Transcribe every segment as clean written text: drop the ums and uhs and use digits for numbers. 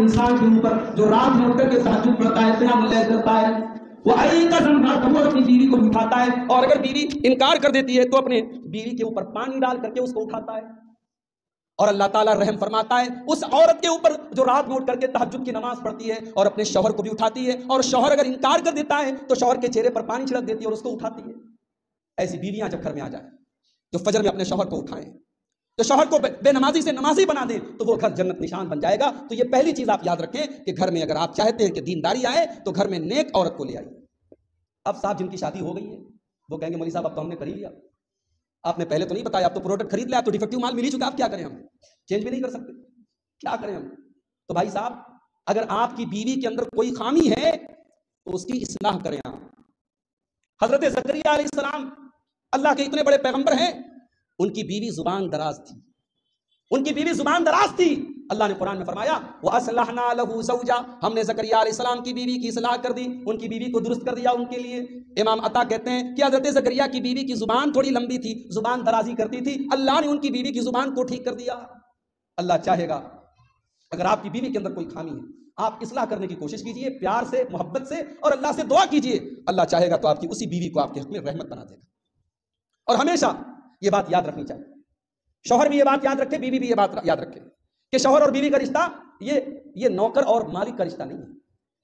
انسان کے اوپر جو رات میں اٹھ کر کے تہجد پڑھتا ہے، قیام اللیل کرتا ہے، وہ وہ اپنی بیوی کو اٹھاتا ہے، اور اگر بیوی انکار کر دیتی ہے تو اپنے بیوی کے اوپر پانی ڈال کر کے اس کو اٹھاتا ہے، اور اللہ تعالیٰ رحم فرماتا ہے اس عورت کے اوپر جو رات میں اٹھ کر کے تہجد کی نماز پڑھتی ہے اور اپنے شوہر کو بھی اٹھاتی ہے، اور شوہر اگر انکار کر دیتا ہے تو شوہر کے چہرے پر پانی چھڑک دیتی ہے اور اس کو اٹھاتی ہے۔ ایسی بیویاں جب گھر میں آ جائیں جو فجر میں اپنے شوہر کو اٹھائیں، تو شوہر کو بے نمازی سے نمازی بنا دیں، تو وہ گھر جنت نشان بن جائے گا۔ تو یہ پہلی چیز آپ یاد رکھیں کہ گھر میں اگر آپ چاہتے ہیں کہ دینداری آئے تو گھر میں نیک عورت کو لے آئیے۔ اب صاحب جن کی شادی ہو گئی ہے وہ کہیں گے مولوی صاحب اب تو ہم نے کر ہی لیا، آپ نے پہلے تو نہیں بتایا، آپ تو پروڈکٹ خرید لیا، آپ تو ڈیفیکٹیو مال مل ہی چکا، آپ کیا کریں، ہم چینج بھی نہیں کر سکتے، کیا کریں ہم؟ تو بھائی صاحب اگر آپ کی بیوی کے اندر کوئی خامی ہے تو اس کی اصلاح کریں آپ۔ حضرت زکریا علیہ السلام اللہ کے اتنے بڑے پیغمبر ہیں، ان کی بیوی زبان دراز تھی، ان کی بیوی زبان دراز تھی۔ اللہ نے قرآن میں فرمایا وَأَصْلَحْنَا لَهُ زَوْجَهُ، ہم نے زکریا علیہ السلام کی بیوی کی اصلاح کر دی، ان کی بیوی کو درست کر دیا ان کے لیے۔ امام عطا کہتے ہیں کہ حضرت زکریا کی بیوی کی زبان تھوڑی لمبی تھی، زبان درازی کرتی تھی، اللہ نے ان کی بیوی کی زبان کو ٹھیک کر دیا۔ اللہ چاہے گا اگر آپ کی بیوی کے اندر کوئی خامی ہے آپ اصلاح کرنے کی کوشش کیجئے، پیار سے، محبت سے، اور اللہ سے دعا کیجئے، اللہ چاہے گا تو آپ کی اسی بیوی کو آپ کے حق میں رحمت بنا دے گا۔ اور ہمیشہ یہ بات یاد رکھنی چاہیے، شوہر بھی یہ بات یاد رکھے، بیوی بھی یہ بات یاد رکھے کہ شوہر اور بیوی کا رشتہ یہ نوکر اور مالک کا رشتہ نہیں ہے،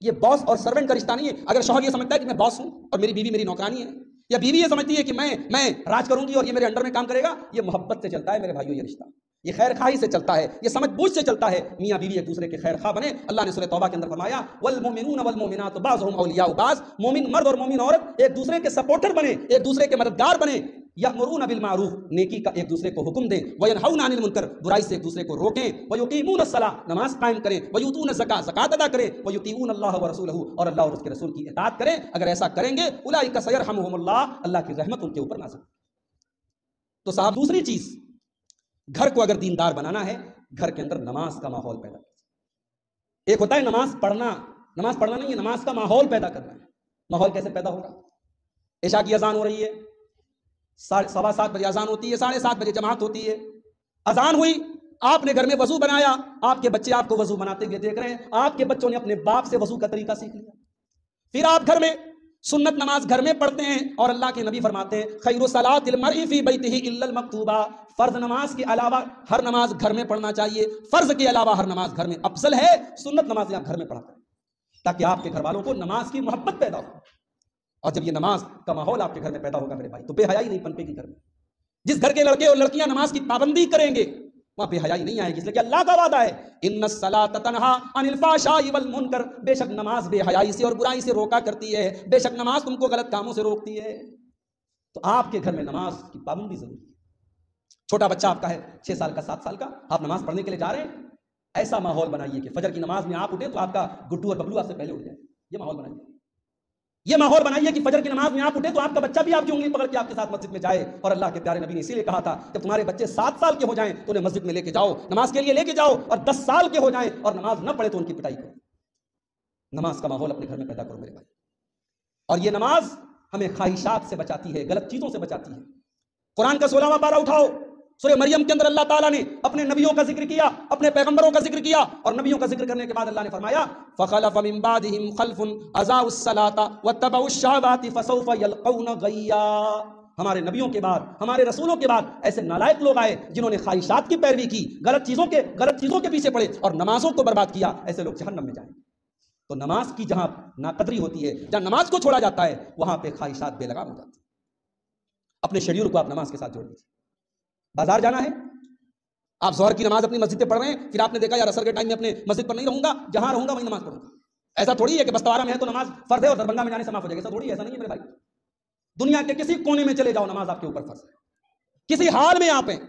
یہ باس اور سرونٹ کا رشتہ نہیں ہے۔ اگر شوہر یہ سمجھتا ہے کہ میں باس ہوں اور میری بیوی میری نوکرانی ہے، یا بیوی یہ سمجھتی ہے کہ میں راج کروں گی اور یہ میرے انڈر میں کام کرے گا، یہ محبت سے چلتا ہے میرے بھائیو، یہ رشتہ یہ خیر خواہی سے چلتا ہے، یہ سمجھ بوجھ سے چلتا ہے، میاں بیوی ایک دوسرے کے خیر خواہ بنے۔ اللہ نے سورہ توبہ کے اندر فرمایا والمؤمنون والمؤمنات بعضهم اولیاء بعض، مومن مرد اور مومن عورت ایک دوسرے کے سپورٹر بنے، ایک دوسرے کے مددگار بنے، یأمرون بالمعروف، نیکی کا ایک دوسرے کو حکم دیں، وینہون عن المنکر، برائی سے ایک دوسرے کو روکیں، ویقیمون الصلاۃ، نماز قائم کریں، ویؤتون الزکاۃ، زکات ادا کریں، ویطیعون اللہ ورسولہ، اور اللہ اور اس کے رسول کی اطاعت کریں۔ اگر ایسا کریں گے اولئک سیرحمہم اللہ، اللہ کی رحمت ان کے اوپر نازل۔ تو صاحب دوسری چیز، گھر کو اگر دیندار بنانا ہے گھر کے اندر نماز کا ماحول پیدا کرنا۔ ایک ہوتا ہے نماز پڑھنا نہیں ہے، نماز کا ماحول پیدا کرنا ہے۔ ماحول کیسے پیدا ہوگا؟ عشاء کی اذان ہو رہی ہے، 7:15 بجے اذان ہوتی ہے، 7:30 بجے جماعت ہوتی ہے، اذان ہوئی، آپ نے گھر میں وضو بنایا، آپ کے بچے آپ کو وضو بناتے ہوئے دیکھ رہے ہیں، آپ کے بچوں نے اپنے باپ سے وضو کا طریقہ سیکھ لیا، پھر آپ گھر میں سنت نماز گھر میں پڑھتے ہیں، اور اللہ کے نبی فرماتے ہیں خیر صلاۃ المرء فی بیتہ الا المکتوبہ، فرض نماز کے علاوہ ہر نماز گھر میں پڑھنا چاہیے، فرض کے علاوہ ہر نماز گھر میں افضل ہے، سنت نماز آپ گھر میں پڑھا کریں تاکہ آپ کے گھر والوں کو نماز کی محبت پیدا ہو۔ اور جب یہ نماز کا ماحول آپ کے گھر میں پیدا ہوگا میرے بھائی، تو بے حیائی نہیں پنپے گی گھر میں۔ جس گھر کے لڑکے اور لڑکیاں نماز کی پابندی کریں گے وہاں بے حیائی نہیں آئے گی، اس لیے کہ اللہ کا وعدہ ہے ان الصلاۃ تنہا عن الفحشاء والمنکر، بے شک نماز بے حیائی سے اور برائی سے روکا کرتی ہے، بے شک نماز تم کو غلط کاموں سے روکتی ہے۔ تو آپ کے گھر میں نماز کی پابندی ضروری ہے۔ چھوٹا بچہ آپ کا ہے 6 سال کا 7 سال کا، آپ نماز پڑھنے کے لیے جا رہے ہیں، ایسا ماحول بنائیے کہ فجر کی نماز میں آپ اٹھیں تو آپ کا گڈو اور ببلو آپ سے پہلے اٹھ جائے، یہ ماحول بنائیے۔ یہ ماحول بنائیے کہ فجر کی نماز میں آپ اٹھے تو آپ کا بچہ بھی آپ کی انگلی پکڑ کے آپ کے ساتھ مسجد میں جائے۔ اور اللہ کے پیارے نبی نے اسی لیے کہا تھا جب تمہارے بچے 7 سال کے ہو جائیں تو انہیں مسجد میں لے کے جاؤ، نماز کے لیے لے کے جاؤ، اور 10 سال کے ہو جائیں اور نماز نہ پڑھے تو ان کی پٹائی کرو۔ نماز کا ماحول اپنے گھر میں پیدا کرو میرے بھائی، اور یہ نماز ہمیں خواہشات سے بچاتی ہے، غلط چیزوں سے بچاتی ہے۔ قرآن کا 16واں پارہ اٹھاؤ، سورہ مریم کے اندر اللہ تعالیٰ نے اپنے نبیوں کا ذکر کیا، اپنے پیغمبروں کا ذکر کیا، اور نبیوں کا ذکر کرنے کے بعد اللہ نے فرمایا فَخَلَفَ مِن بَعْدِهِمْ خَلْفٌ أَضَاعُوا الصَّلَاةَ وَاتَّبَعُوا الشَّهَوَاتِ فَسَوْفَ يَلْقَوْنَ غَيًّا۔ ہمارے نبیوں کے بعد، ہمارے رسولوں کے بعد ایسے نالائق لوگ آئے جنہوں نے خواہشات کی پیروی کی، غلط چیزوں کے پیچھے پڑے اور نمازوں کو برباد کیا، ایسے لوگ جہنم میں جائیں۔ تو نماز کی جہاں ناقدری ہوتی ہے، جہاں نماز کو چھوڑا جاتا ہے، وہاں پہ خواہشات بے لگام ہو جاتی ہیں۔ اپنے شیڈیول کو آپ نماز کے ساتھ جوڑ دیجیے۔ بازار جانا ہے، آپ ظہر کی نماز اپنی مسجد پہ پڑھ رہے ہیں، پھر آپ نے دیکھا یار عصر کے ٹائم میں اپنے مسجد پر نہیں رہوں گا، جہاں رہوں گا وہیں نماز پڑھوں گا۔ ایسا تھوڑی ہے کہ بستوارہ میں ہے تو نماز فرض ہے اور دربھنگہ میں جانے سے معاف ہو جائے گا، ایسا تھوڑی ہے، ایسا نہیں ہے میرے بھائی۔ دنیا کے کسی کونے میں چلے جاؤ، نماز آپ کے اوپر فرض ہے، کسی حال میں آپ ہیں۔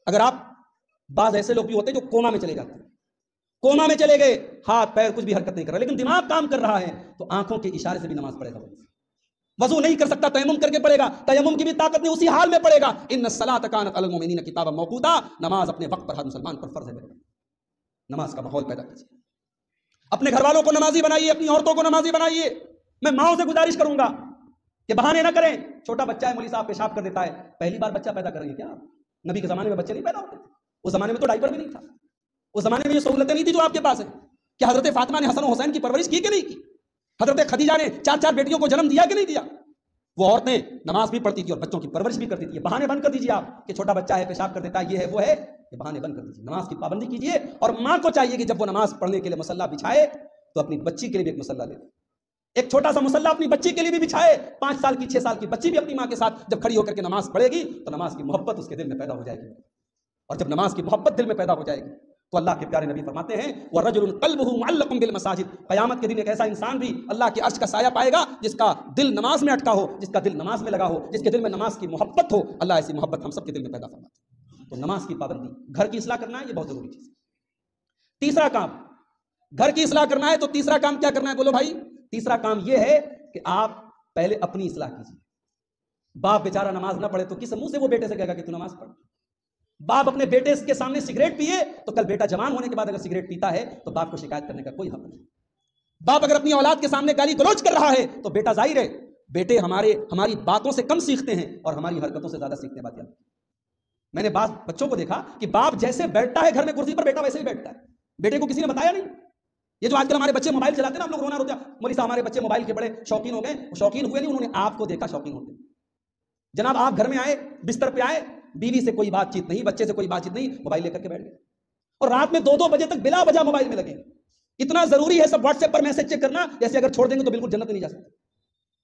اگر آپ، بعض ایسے لوگ بھی ہوتے ہیں جو کوما میں چلے جاتے ہیں، کوما میں چلے گئے، ہاتھ پیر کچھ بھی حرکت نہیں کر رہا لیکن دماغ کام کر رہا ہے، تو آنکھوں کے اشارے سے بھی نماز پڑھے گا۔ وضو نہیں کر سکتا، تیمم کر کے پڑے گا، تیمم کی بھی طاقت نہیں، اسی حال میں پڑے گا۔ ان الصلاۃ کانت علی المؤمنین کتابا موقوتا، نماز اپنے وقت پر ہر مسلمان پر فرض ہے۔ نماز کا ماحول پیدا کیجیے، اپنے گھر والوں کو نمازی بنائیے، اپنی عورتوں کو نمازی بنائیے۔ میں ماؤں سے گزارش کروں گا کہ بہانے نہ کریں، چھوٹا بچہ ہے، مولوی صاحب پیشاب کر دیتا ہے، پہلی بار بچہ پیدا کر رہی ہے کیا؟ نبی کے زمانے میں بچے نہیں پیدا ہوتے تھے، اس زمانے میں تو ڈائپر بھی نہیں تھا، اس زمانے میں یہ سہولتیں نہیں تھی جو آپ کے پاس ہیں۔ کہ حضرت فاطمہ نے حسن و حسین کی پرورش کی کہ نہیں کی؟ حضرت خدیجہ نے 4 بیٹیوں کو جنم دیا کہ نہیں دیا؟ وہ عورتیں نماز بھی پڑھتی تھی اور بچوں کی پرورش بھی کرتی تھی. بہانے بند کر دیجیے آپ کہ چھوٹا بچہ ہے پیشاب کر دیتا ہے، یہ ہے وہ ہے، یہ بہانے بند کر دیجیے. نماز کی پابندی کیجیے. اور ماں کو چاہیے کہ جب وہ نماز پڑھنے کے لیے مصلی بچھائے تو اپنی بچی کے لیے بھی ایک مصلی لے. ایک چھوٹا سا مصلی اپنی بچی کے لیے بھی بچھائے. 5 سال کی 6 سال کی بچی بھی اپنی ماں کے ساتھ جب کھڑی ہو کر کے نماز پڑھے گی تو نماز کی محبت اس کے دل میں پیدا ہو جائے گی. اور جب نماز کی محبت دل میں پیدا ہو جائے گی تو اللہ کے پیارے نبی فرماتے ہیں وَرَجُلٌ قَلْبُهُ مُعَلَّقٌ بِالْمَسَاجِدِ، قیامت کے دن ایک ایسا انسان بھی اللہ کے عرش کا سایہ پائے گا جس کا دل نماز میں اٹکا ہو، جس کا دل نماز میں لگا ہو، جس کے دل میں نماز کی محبت ہو. اللہ ایسی محبت ہم سب کے دل میں پیدا فرماتے ہیں. تو نماز کی پابندی، گھر کی اصلاح کرنا ہے، یہ بہت ضروری چیز ہے. تیسرا کام، گھر کی اصلاح کرنا ہے تو تیسرا کام کیا کرنا ہے؟ بولو بھائی. تیسرا کام یہ ہے کہ آپ پہلے اپنی اصلاح کیجیے. باپ بیچارہ نماز نہ پڑھے تو کس منہ سے وہ بیٹے سے کہے گا کہ تو نماز پڑھ؟ باپ اپنے بیٹے کے سامنے سگریٹ پیے تو کل بیٹا جوان ہونے کے بعد اگر سگریٹ پیتا ہے تو باپ کو شکایت کرنے کا کوئی حق نہیں. باپ اگر اپنی اولاد کے سامنے گالی گلوچ کر رہا ہے تو بیٹا ظاہر ہے بیٹے ہماری باتوں سے کم سیکھتے ہیں اور ہماری حرکتوں سے زیادہ سیکھتے ہیں. بات یاد. میں نے بعض بچوں کو دیکھا کہ باپ جیسے بیٹھتا ہے گھر میں کرسی پر، بیٹا ویسے ہی بیٹھتا ہے. بیٹے کو کسی نے بتایا نہیں. یہ جو آج کل ہمارے بچے موبائل چلاتے ہیں نا، ہم لوگ رونا روتے ہیں مولوی صاحب ہمارے بچے موبائل کے بڑے شوقین ہو گئے. شوقین ہوئے نہیں، انہوں نے آپ کو دیکھا شوقین ہوتے. جناب آپ گھر میں آئے، بستر پہ آئے، بیوی سے کوئی بات چیت نہیں، بچے سے کوئی بات چیت نہیں، موبائل لے کر کے بیٹھ گئے اور رات میں 2 بجے تک بلا وجہ موبائل میں لگے. اتنا ضروری ہے سب واٹس ایپ پر میسج چیک کرنا، جیسے اگر چھوڑ دیں گے تو بالکل جنت میں نہیں جا سکتے.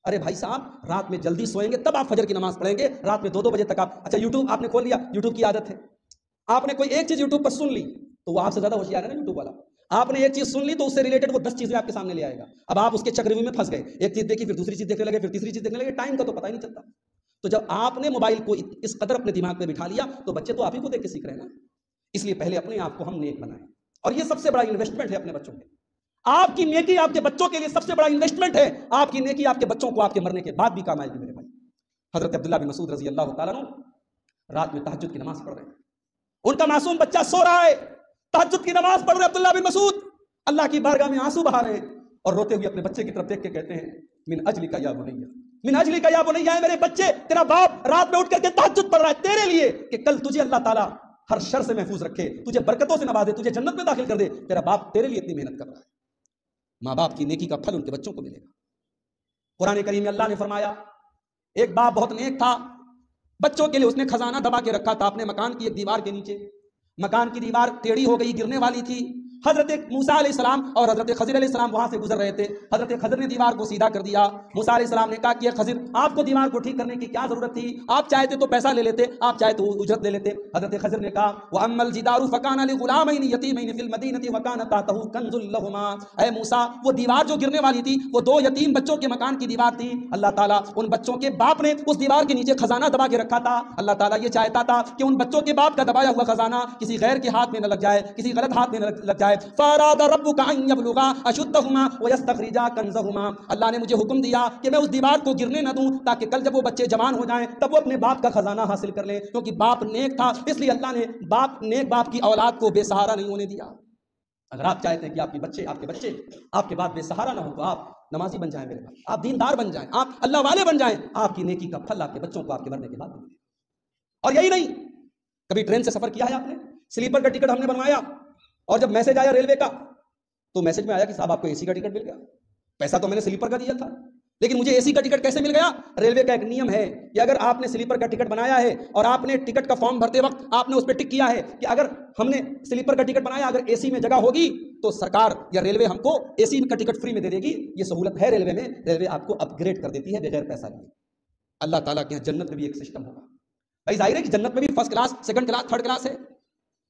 ارے بھائی صاحب رات میں جلدی سوئیں گے تب آپ فجر کی نماز پڑھیں گے. رات میں 2 بجے تک آپ اچھا یوٹیوب آپ نے کھول لیا، یوٹیوب کی عادت ہے. آپ نے کوئی ایک چیز یوٹیوب پر سن لی تو وہ آپ سے زیادہ ہوشیار ہے نا یوٹیوب والا. آپ نے ایک چیز سن لی تو اس سے ریلیٹڈ وہ 10 چیزیں آپ کے سامنے لے آئے گا. اب آپ اس کے چکروی میں پھنس گئے، ایک چیز دیکھی پھر دوسری چیز دیکھنے لگے، پھر تیسری چیز دیکھنے لگے، ٹائم کا تو پتہ ہی نہیں چلتا. تو جب آپ نے موبائل کو اس قدر اپنے دماغ میں بٹھا لیا تو بچے تو آپ ہی کو دیکھ کے سیکھ رہے ہیں نا. اس لیے پہلے اپنے آپ کو ہم نیک بنائیں. اور یہ سب سے بڑا انویسٹمنٹ ہے اپنے بچوں کے. آپ کی نیکی آپ کے بچوں کے لیے سب سے بڑا انویسٹمنٹ ہے. آپ کی نیکی آپ کے بچوں کو آپ کے مرنے کے بعد بھی کام آئے گی میرے بھائی. حضرت عبداللہ بن مسعود رضی اللہ تعالیٰ عنہ رات میں تہجد کی نماز پڑھ رہے ہیں. ان کا معصوم بچہ سو رہا ہے، تہجد کی نماز پڑھ رہے عبداللہ بن مسعود اللہ کی بارگاہ میں آنسو بہا رہے ہیں اور روتے ہوئے اپنے بچے کی طرف دیکھ کے کہتے ہیں من اجلک یا بنیہ، من اجلک یا بنیہ، ہے میرے بچے تیرا باپ رات میں اٹھ کر کے تہجد پڑھ رہا ہے تیرے لیے کہ کل تجھے اللہ تعالیٰ ہر شر سے محفوظ رکھے، تجھے برکتوں سے نوازے، تجھے جنت میں داخل کر دے. تیرا باپ تیرے لیے اتنی محنت کر رہا ہے. ماں باپ کی نیکی کا پھل ان کے بچوں کو ملے گا. قرآن کریم میں اللہ نے فرمایا ایک باپ بہت نیک تھا، بچوں کے لیے اس نے خزانہ دبا کے رکھا تھا اپنے مکان کی ایک دیوار کے نیچے. مکان کی دیوار ٹیڑھی ہو گئی، گرنے والی تھی. حضرت موسیٰ علیہ السلام اور حضرت خضر علیہ السلام وہاں سے گزر رہے تھے. حضرت خضر نے دیوار کو سیدھا کر دیا. موسیٰ علیہ السلام نے کہا کہ خضر آپ کو دیوار کو ٹھیک کرنے کی کیا ضرورت تھی؟ آپ چاہتے تو پیسہ لے لیتے، آپ چاہے تو اجرت لے لیتے. حضرت خضر نے کہا وَأَمَّا الْجِدَارُ فَكَانَ لِغُلَامَيْنِ يَتِيمَيْنِ فِي الْمَدِينَةِ وَكَانَ تَحْتَهُ كَنْزٌ لَهُمَا. اے موسیٰ وہ دیوار جو گرنے والی تھی وہ 2 یتیم بچوں کے مکان کی دیوار تھی. اللہ تعالیٰ ان بچوں کے باپ نے اس دیوار کے نیچے خزانہ دبا کے رکھا تھا. اللہ تعالیٰ یہ چاہتا تھا کہ ان بچوں کے باپ کا دبایا ہوا خزانہ کسی غیر کے ہاتھ میں نہ لگ جائے، کسی غلط ہاتھ میں نہ لگ جائے. فَأَرَادَ رَبُّكَ أَن يَبْلُغَا أَشُدَّهُمَا وَيَسْتَخْرِجَا كَنزَهُمَا. اللہ نے مجھے حکم دیا کہ میں اس دیوار کو گرنے نہ دوں تاکہ کل جب وہ بچے جوان ہو جائیں تب وہ اپنے باپ کا خزانہ حاصل کر لیں. کیونکہ باپ نیک تھا اس لیے اللہ نے نیک باپ کی اولاد کو بے سہارا نہیں ہونے دیا. اگر آپ چاہتے ہیں کہ آپ کے بچے آپ کے بعد بے سہارا نہ ہو تو آپ نمازی بن جائیں میرے بھائی، آپ دیندار بن جائیں، آپ اللہ والے بن جائیں. آپ کی نیکی کا پھل آپ کے بچوں کو آپ کے مرنے کے بعد ملے. اور یہی نہیں، کبھی ٹرین سے سفر کیا ہے آپ نے؟ سلیپر کا ٹکٹ ہم نے بنوایا اور جب میسج آیا ریلوے کا تو میسج میں آیا کہ صاحب آپ کو اے سی کا ٹکٹ مل گیا. پیسہ تو میں نے سلیپر کا دیا تھا لیکن مجھے اے سی کا ٹکٹ کیسے مل گیا؟ ریلوے کا ایک نیم ہے کہ اگر آپ نے سلیپر کا ٹکٹ بنایا ہے اور آپ نے ٹکٹ کا فارم بھرتے وقت آپ نے اس پہ ٹک کیا ہے کہ اگر ہم نے سلیپر کا ٹکٹ بنایا اگر اے سی میں جگہ ہوگی تو سرکار یا ریلوے ہم کو اے سی کا ٹکٹ فری میں دے دے گی. یہ سہولت ہے ریلوے میں، ریلوے آپ کو اپ گریڈ کر دیتی ہے بغیر پیسہ لیے. اللہ تعالیٰ کے یہاں جنت میں بھی ایک سسٹم ہوگا. بھائی ظاہر ہے کہ جنت میں بھی first class, second class, third class ہے.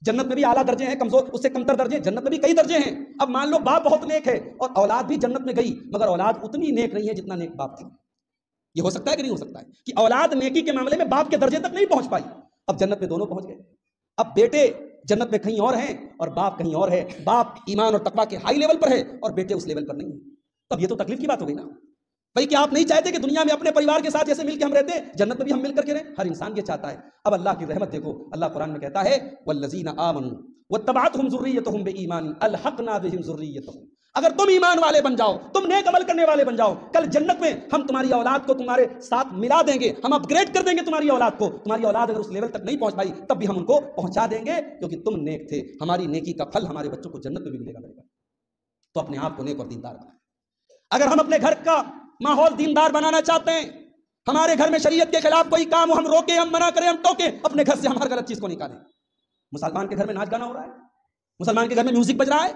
جنت میں بھی اعلیٰ درجے ہیں، کمزور اس سے کمتر درجے، جنت میں بھی کئی درجے ہیں. اب مان لو باپ بہت نیک ہے اور اولاد بھی جنت میں گئی مگر اولاد اتنی نیک نہیں ہے جتنا نیک باپ تھا. یہ ہو سکتا ہے کہ نہیں ہو سکتا ہے کہ اولاد نیکی کے معاملے میں باپ کے درجے تک نہیں پہنچ پائی؟ اب جنت میں دونوں پہنچ گئے. اب بیٹے جنت میں کہیں اور ہیں اور باپ کہیں اور ہے. باپ ایمان اور تقویٰ کے ہائی لیول پر ہے اور بیٹے اس لیول پر نہیں ہیں. اب یہ تو تکلیف کی بات ہو گئی نا بھائی. کیا آپ نہیں چاہتے کہ دنیا میں اپنے پریوار کے ساتھ جیسے مل کے ہم رہتے ہیں جنت میں بھی ہم مل کر کے رہیں؟ ہر انسان یہ چاہتا ہے. اب اللہ کی رحمت دیکھو، اللہ قرآن میں کہتا ہے والذین آمنوا واتبعتهم ذریتهم بایمان الحقنا بهم ذریتهم. اگر تم ایمان والے بن جاؤ، تم نیک عمل کرنے والے بن جاؤ، کل جنت میں ہم تمہاری اولاد کو تمہارے ساتھ ملا دیں گے، ہم اپ گریڈ کر دیں گے تمہاری اولاد کو. تمہاری اولاد اگر اس لیول تک نہیں پہنچ پائی تب بھی ہم ان کو پہنچا دیں گے کیونکہ تم نیک تھے. ہماری نیکی کا پھل ہمارے بچوں کو جنت میں بھی ملے گا. تو اپنے آپ کو نیک اور دیندار بنائیں۔ اگر ہم اپنے گھر کا ماحول دیندار بنانا چاہتے ہیں، ہمارے گھر میں شریعت کے خلاف کوئی کام ہم روکیں، ہم منع کریں، ہم ٹوکیں، اپنے گھر سے ہم ہر غلط چیز کو نکالیں۔ مسلمان کے گھر میں ناچ گانا ہو رہا ہے، مسلمان کے گھر میں میوزک بج رہا ہے،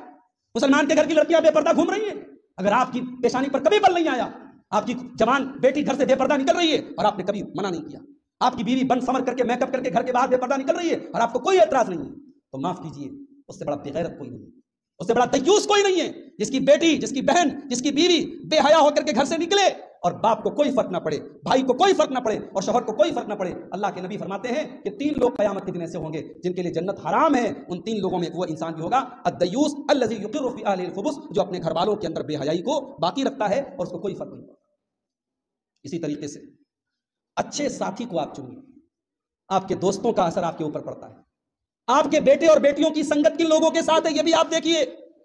مسلمان کے گھر کی لڑکیاں بے پردہ گھوم رہی ہیں، اگر آپ کی پیشانی پر کبھی بل نہیں آیا، آپ کی جوان بیٹی گھر سے بے پردہ نکل رہی ہے اور آپ نے کبھی منع نہیں کیا، آپ کی بیوی بن سمر کر کے میک اپ کر کے گھر کے باہر بے پردہ نکل رہی ہے اور آپ کو کوئی اعتراض نہیں ہے، تو معاف کیجیے، اس سے بڑا بے غیرت کوئی نہیں ہے، اس سے بڑا دیوس کوئی نہیں ہے، جس کی بیٹی، جس کی بہن، جس کی بیوی بے حیا ہو کر کے گھر سے نکلے اور باپ کو کوئی فرق نہ پڑے، بھائی کو کوئی فرق نہ پڑے اور شوہر کو کوئی فرق نہ پڑے۔ اللہ کے نبی فرماتے ہیں کہ 3 لوگ قیامت کے دن ایسے ہوں گے جن کے لیے جنت حرام ہے، ان 3 لوگوں میں وہ انسان بھی ہوگا الدیوس الذی یقر فی اہلہ الخبث، جو اپنے گھر والوں کے اندر بے حیائی کو باقی رکھتا ہے اور اس کو کوئی فرق نہیں پڑتا۔ اسی طریقے سے اچھے ساتھی کو آپ چنیے، آپ کے دوستوں کا اثر آپ کے اوپر پڑتا ہے، آپ کے بیٹے اور بیٹیوں کی سنگت کن لوگوں کے ساتھ ہے یہ بھی آپ دیکھیے۔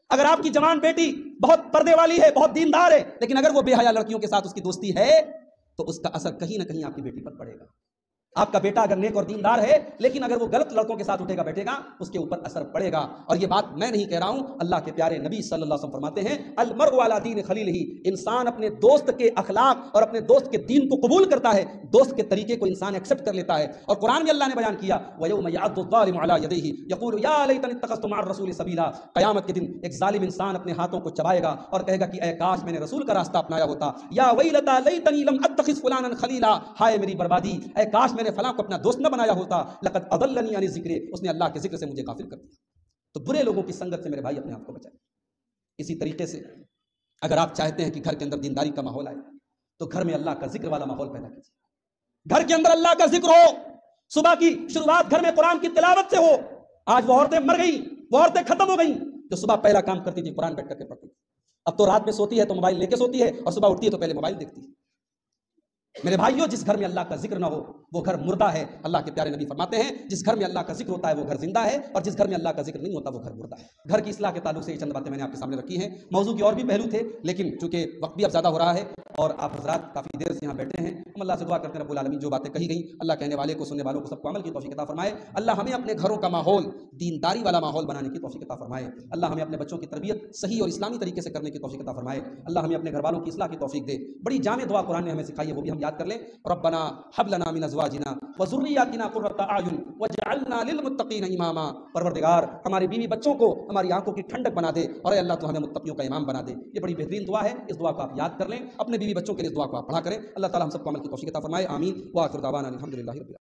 اگر آپ کی جوان بیٹی بہت پردے والی ہے، بہت دیندار ہے، لیکن اگر وہ بے حیا لڑکیوں کے ساتھ اس کی دوستی ہے تو اس کا اثر کہیں نہ کہیں آپ کی بیٹی پر پڑے گا۔ آپ کا بیٹا اگر نیک اور دیندار ہے لیکن اگر وہ غلط لڑکوں کے ساتھ اٹھے گا بیٹھے گا، اس کے اوپر اثر پڑے گا۔ اور یہ بات میں نہیں کہہ رہا ہوں، اللہ کے پیارے نبی صلی اللہ علیہ وسلم فرماتے ہیں المرء علی دین خلیلہ، انسان اپنے دوست کے اخلاق اور اپنے دوست کے دین کو قبول کرتا ہے، دوست کے طریقے کو انسان ایکسپٹ کر لیتا ہے۔ اور قرآن میں اللہ نے بیان کیا وَيَوْمَ يَعَضُّ الظَّالِمُ عَلَى يَدَيْهِ يَقُولُ يَا لَيْتَنِي اتَّخَذْتُ مَعَ الرَّسُولِ سَبِيلًا، قیامت کے دن ایک ظالم انسان اپنے ہاتھوں کو چبائے گا اور کہے گا کہ اے کاش میں نے رسول کا راستہ اپنایا ہوتا، یا ویلتا لیتنی لم اتخذ فلانا خلیلا، ہائے میری بربادی، اے کاش میں نے فلاں کو اپنا دوست نہ بنایا ہوتا، لقد اضلنی عن ذکر، اس نے اللہ کے ذکر سے مجھے غافل کر دیا۔ تو برے لوگوں کی سنگت سے میرے بھائی اپنے آپ کو بچائیں۔ اسی طریقے سے اگر آپ چاہتے ہیں کہ گھر کے اندر دینداری کا ماحول آئے تو گھر میں اللہ کا ذکر والا ماحول پیدا کیجیے، گھر کے اندر اللہ کا ذکر ہو، صبح کی شروعات گھر میں قرآن کی تلاوت سے ہو۔ آج وہ عورتیں مر گئیں، وہ عورتیں ختم ہو گئیں جو صبح پہلا کام کرتی تھی قرآن بیٹھ کر کے پڑھتی تھی، اب تو رات میں سوتی ہے تو موبائل لے کے سوتی ہے اور صبح اٹھتی ہے تو پہلے موبائل دیکھتی ہے۔ میرے بھائیوں، جس گھر میں اللہ کا ذکر نہ ہو وہ گھر مردہ ہے۔ اللہ کے پیارے نبی فرماتے ہیں جس گھر میں اللہ کا ذکر ہوتا ہے وہ گھر زندہ ہے، اور جس گھر میں اللہ کا ذکر نہیں ہوتا وہ گھر مردہ ہے۔ گھر کی اصلاح کے تعلق سے یہ چند باتیں میں نے آپ کے سامنے رکھی ہیں، موضوع کی اور بھی پہلو تھے لیکن چونکہ وقت بھی اب زیادہ ہو رہا ہے اور آپ حضرات کافی دیر سے یہاں بیٹھے ہیں، ہم اللہ سے دعا کرتے ہیں رب العالمین جو باتیں کہی گئیں اللہ کہنے والے کو، سننے والوں کو سب کو عمل کی توفیق عطا فرمائے۔ اللہ ہمیں اپنے گھروں کا ماحول دینداری والا ماحول بنانے کی توفیق عطا فرمائے۔ اللہ ہمیں اپنے بچوں کی تربیت صحیح اور اسلامی طریقے سے کرنے کی توفیق عطا فرمائے۔ اللہ ہمیں اپنے گھر والوں کی اصلاح کی توفیق دے۔ بڑی جامع دعا قرآن نے ہمیں سکھائی ہے، وہ بھی ہم یاد کر لیں۔ ربنا هب لنا من ازواجنا وذرياتنا قرة اعين واجعلنا للمتقين اماما، پروردگار ہمارے بیوی بچوں کو ہماری آنکھوں کی ٹھنڈک بنا دے اور اے اللہ تو ہمیں متقیوں کا امام بنا دے۔ یہ بڑی بہترین دعا ہے، اس دعا کو آپ یاد کر لیں، اپنے بیوی بچوں کے لیے اس دعا کو آپ پڑھا کریں۔ اللہ تعالی ہم سب کو عمل کی توفیق عطا فرمائے، آمین۔ وآخر دعوانا الحمدللہ رب العالمین۔